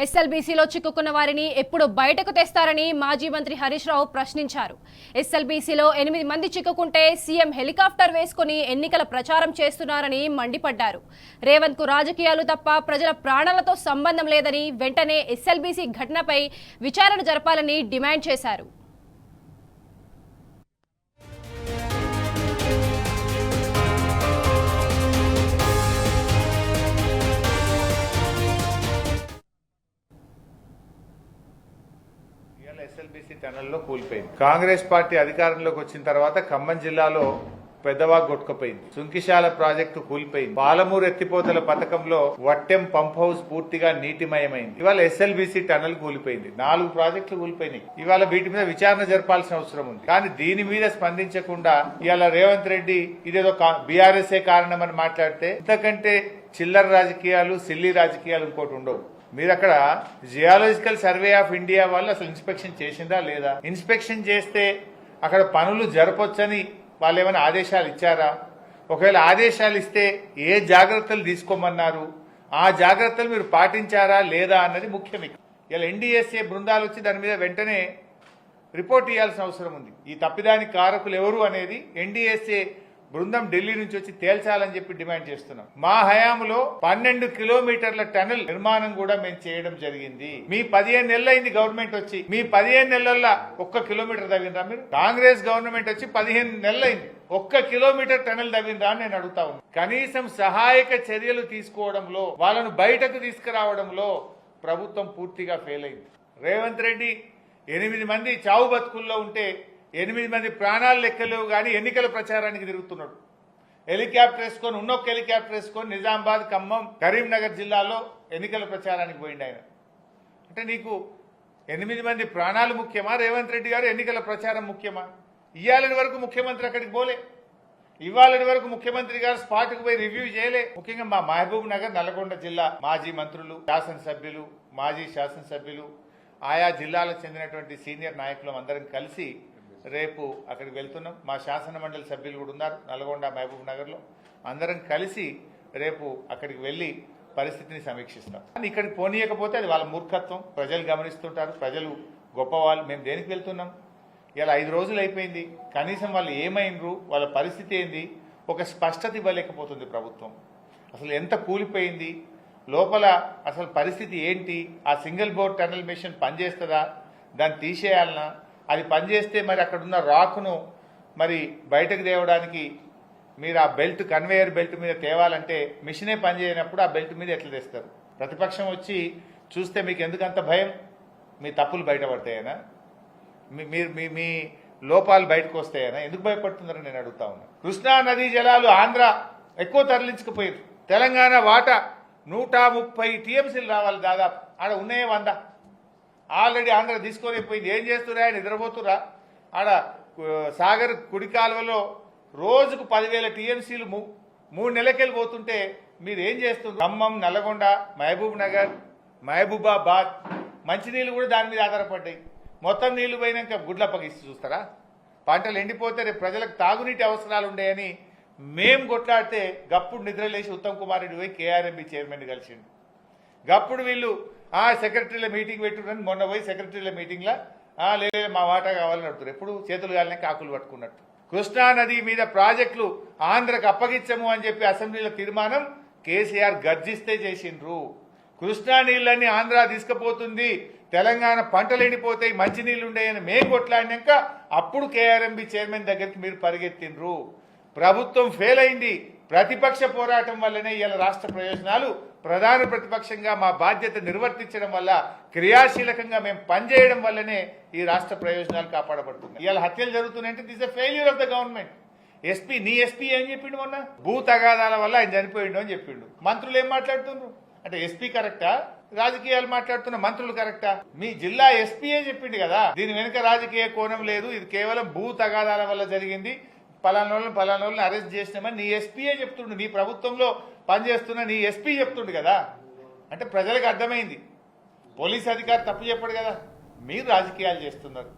ఎస్ఎల్బీసీలో చిక్కుకున్న వారిని ఎప్పుడు బయటకు తెస్తారని మాజీ మంత్రి హరీష్ రావు ప్రశ్నించారు. ఎస్ఎల్బీసీలో 8 మంది చిక్కుకుంటే సీఎం హెలికాప్టర్ వేసుకుని ఎన్నికల ప్రచారం చేస్తున్నారని మండిపడ్డారు. రేవంత్ కు రాజకీయాలు తప్ప ప్రజల ప్రాణాలతో సంబంధం లేదని వెంటనే ఎస్ఎల్బీసీ ఘటనపై విచారణ జరపాలని డిమాండ్ చేశారు. ఎస్ఎల్బీసీ టనల్లో కూలిపోయింది. కాంగ్రెస్ పార్టీ అధికారంలోకి వచ్చిన తర్వాత ఖమ్మం జిల్లాలో పెద్దవాగ్ కొట్టుకుపోయింది. సుంకిశాల ప్రాజెక్టు కూలిపోయింది. పాలమూరు ఎత్తిపోతల పథకంలో వట్టెం పంప్ హౌస్ పూర్తిగా నీటిమయమైంది. ఇవాళ ఎస్ఎల్బీసీ టనల్ కూలిపోయింది. 4 ప్రాజెక్టులు కూలిపోయినాయి. ఇవాళ వీటి మీద విచారణ జరపాల్సిన అవసరం ఉంది. కానీ దీని మీద స్పందించకుండా ఇవాళ రేవంత్ రెడ్డి ఇదేదో బీఆర్ఎస్ఏ కారణమని మాట్లాడితే ఇంతకంటే చిల్లర రాజకీయాలు, సిల్లీ రాజకీయాలు ఇంకోటి ఉండవు. మీరు అక్కడ జియాలజికల్ సర్వే ఆఫ్ ఇండియా వాళ్ళు అసలు ఇన్స్పెక్షన్ చేసిందా లేదా? ఇన్స్పెక్షన్ చేస్తే అక్కడ పనులు జరపొచ్చని వాళ్ళు ఏమైనా ఆదేశాలు ఇచ్చారా? ఒకవేళ ఆదేశాలు ఇస్తే ఏ జాగ్రత్తలు తీసుకోమన్నారు? ఆ జాగ్రత్తలు మీరు పాటించారా లేదా అన్నది ముఖ్యం. ఇలా ఎన్డీఎస్ఏ బృందాలు వచ్చి దాని మీద వెంటనే రిపోర్ట్ ఇవ్వాల్సిన అవసరం ఉంది. ఈ తప్పిదానికి కారకులు ఎవరు అనేది ఎన్డీఎస్ఏ బృందం ఢిల్లీ నుంచి వచ్చి తేల్చాలని చెప్పి డిమాండ్ చేస్తున్నాం. మా హయాంలో 12 కిలోమీటర్ల టనల్ నిర్మాణం కూడా మేము చేయడం జరిగింది. మీ 15 నెలలైంది గవర్నమెంట్ వచ్చి. మీ 15 నెలల్లో 1 కిలోమీటర్ తవ్వినరా? మీరు కాంగ్రెస్ గవర్నమెంట్ వచ్చి 15 నెలలైంది. 1 కిలోమీటర్ టనల్ తవ్వినరా అని నేను అడుగుతా ఉన్నాను. కనీసం సహాయక చర్యలు తీసుకోవడంలో, వాళ్ళను బయటకు తీసుకురావడంలో ప్రభుత్వం పూర్తిగా ఫెయిల్ అయింది. రేవంత్ రెడ్డి 8 మంది చావు బతుకుల్లో ఉంటే 8 మంది ప్రాణాలు లెక్కలేవు కానీ ఎన్నికల ప్రచారానికి తిరుగుతున్నాడు. హెలికాప్టర్ వేసుకొని ఉన్నొక్క హెలికాప్టర్ వేసుకొని నిజామాబాద్, ఖమ్మం, కరీంనగర్ జిల్లాలో ఎన్నికల ప్రచారానికి పోయింది ఆయన. అంటే నీకు 8 మంది ప్రాణాలు ముఖ్యమా? రేవంత్ రెడ్డి గారు ఎన్నికల ప్రచారం ముఖ్యమా? ఇవాళ వరకు ముఖ్యమంత్రి అక్కడికి పోలే. ఇవాళ వరకు ముఖ్యమంత్రి గారు స్పాట్కు పోయి రివ్యూ చేయలే. ముఖ్యంగా మా మహబూబ్ నగర్, నల్గొండ జిల్లా మాజీ మంత్రులు, శాసనసభ్యులు, మాజీ శాసనసభ్యులు, ఆయా జిల్లాలకు చెందినటువంటి సీనియర్ నాయకులు అందరం కలిసి రేపు అక్కడికి వెళ్తున్నాం. మా శాసన మండలి సభ్యులు కూడా ఉన్నారు నల్గొండ, మహబూబ్ నగర్లో. అందరం కలిసి రేపు అక్కడికి వెళ్లి పరిస్థితిని సమీక్షిస్తాం. ఇక్కడికి పోనీయకపోతే అది వాళ్ళ మూర్ఖత్వం. ప్రజలు గమనిస్తుంటారు. ప్రజలు గొప్పవాళ్ళు. మేము దేనికి వెళ్తున్నాం? ఇలా 5 రోజులు అయిపోయింది. కనీసం వాళ్ళు ఏమైనరు, వాళ్ళ పరిస్థితి ఏంది, ఒక స్పష్టత ఇవ్వలేకపోతుంది ప్రభుత్వం. అసలు ఎంత కూలిపోయింది, లోపల అసలు పరిస్థితి ఏంటి, ఆ సింగిల్ బోర్ టనల్ మిషన్ పనిచేస్తుందా, దాన్ని తీసేయాలనా, అది పనిచేస్తే మరి అక్కడున్న రాకును మరి బయటకు తేవడానికి మీరు ఆ బెల్ట్, కన్వేయర్ బెల్ట్ మీద తేవాలంటే మిషనే పనిచేయనప్పుడు ఆ బెల్ట్ మీద ఎట్లా తెస్తారు? ప్రతిపక్షం వచ్చి చూస్తే మీకు ఎందుకంత భయం? మీ తప్పులు బయటపడతాయనా? మీ లోపాలు బయటకు వస్తాయనా? ఎందుకు భయపడుతున్నారని నేను అడుగుతా ఉన్నా. కృష్ణా నదీ జలాలు ఆంధ్ర ఎక్కువ తరలించుకుపోయారు. తెలంగాణ వాటా 130 టీఎంసీలు రావాలి దాదాపు. ఆడ ఉన్నాయే 100. ఆల్రెడీ ఆంధ్ర తీసుకొని పోయింది. ఏం చేస్తురా? నిద్రపోతురా? ఆడ సాగర్ కుడి కాలువలో రోజుకు 10,000 టీఎంసీలు 3 నెలలకెళ్ళి పోతుంటే మీరు ఏం చేస్తున్నారు? ఖమ్మం, నల్గొండ, మహబూబ్ నగర్, మహబూబాబాద్ మంచినీళ్ళు కూడా దాని మీద ఆధారపడ్డాయి. మొత్తం నీళ్లు పోయినాక గుడ్లప్పగిసి చూస్తారా? పంటలు ఎండిపోతే రేపు ప్రజలకు తాగునీటి అవసరాలు ఉండేయని మేం కొట్లాడితే గప్పుడు నిద్రలేసి ఉత్తమ్ కుమార్ రెడ్డి పోయి కేఆర్ఎంబీ చైర్మన్ కలిసిండు. గప్పుడు వీళ్ళు సెక్రటరీల మీటింగ్ పెట్టుకుని మొన్న పోయి సెక్రటరీల మీటింగ్లో లేదు మా వాటా కావాలని అడుగుతారు. ఎప్పుడు చేతులు కాలినాక ఆకులు పట్టుకున్నట్టు. కృష్ణా నది మీద ప్రాజెక్టులు ఆంధ్రకు అప్పగించము అని చెప్పి అసెంబ్లీలో తీర్మానం కేసీఆర్ గర్జిస్తే చేసిండ్రు. కృష్ణా నీళ్ళని ఆంధ్ర తీసుకుపోతుంది, తెలంగాణ పంటలు ఎండిపోతాయి, మంచినీళ్ళు ఉండేయని మేం కొట్లాడినాక అప్పుడు కేఆర్ఎంబీ చైర్మన్ దగ్గరికి మీరు పరిగెత్తిండ్రు. ప్రభుత్వం ఫెయిల్ అయింది. ప్రతిపక్ష పోరాటం వల్లనే ఇలా రాష్ట్ర ప్రయోజనాలు, ప్రధాన ప్రతిపక్షంగా మా బాధ్యత నిర్వర్తించడం వల్ల, క్రియాశీలకంగా మేము పనిచేయడం వల్లనే ఈ రాష్ట్ర ప్రయోజనాలు కాపాడబడుతున్నాయి. ఇవాళ హత్యలు జరుగుతున్నాయంటే this a failure of the government. నీ ఎస్పీ ఏం చెప్పిండు? మొన్న భూ తగాదాల వల్ల ఆయన చనిపోయిండు అని చెప్పిండు. మంత్రులు ఏం మాట్లాడుతున్నారు? అంటే ఎస్పీ కరెక్టా? రాజకీయాలు మాట్లాడుతున్న మంత్రులు కరెక్టా? మీ జిల్లా ఎస్పీయే చెప్పిండు కదా దీని వెనుక రాజకీయ కోణం లేదు, ఇది కేవలం భూ తగాదాల వల్ల జరిగింది, పలానోళ్ళని అరెస్ట్ చేసినామని నీ ఎస్పీయే చెప్తుండు. నీ ప్రభుత్వంలో పనిచేస్తున్న నీ ఎస్పీ చెప్తుండు కదా. అంటే ప్రజలకు అర్థమైంది పోలీస్ అధికారి తప్పు చెప్పాడు కదా. మీరు రాజకీయాలు చేస్తున్నారు.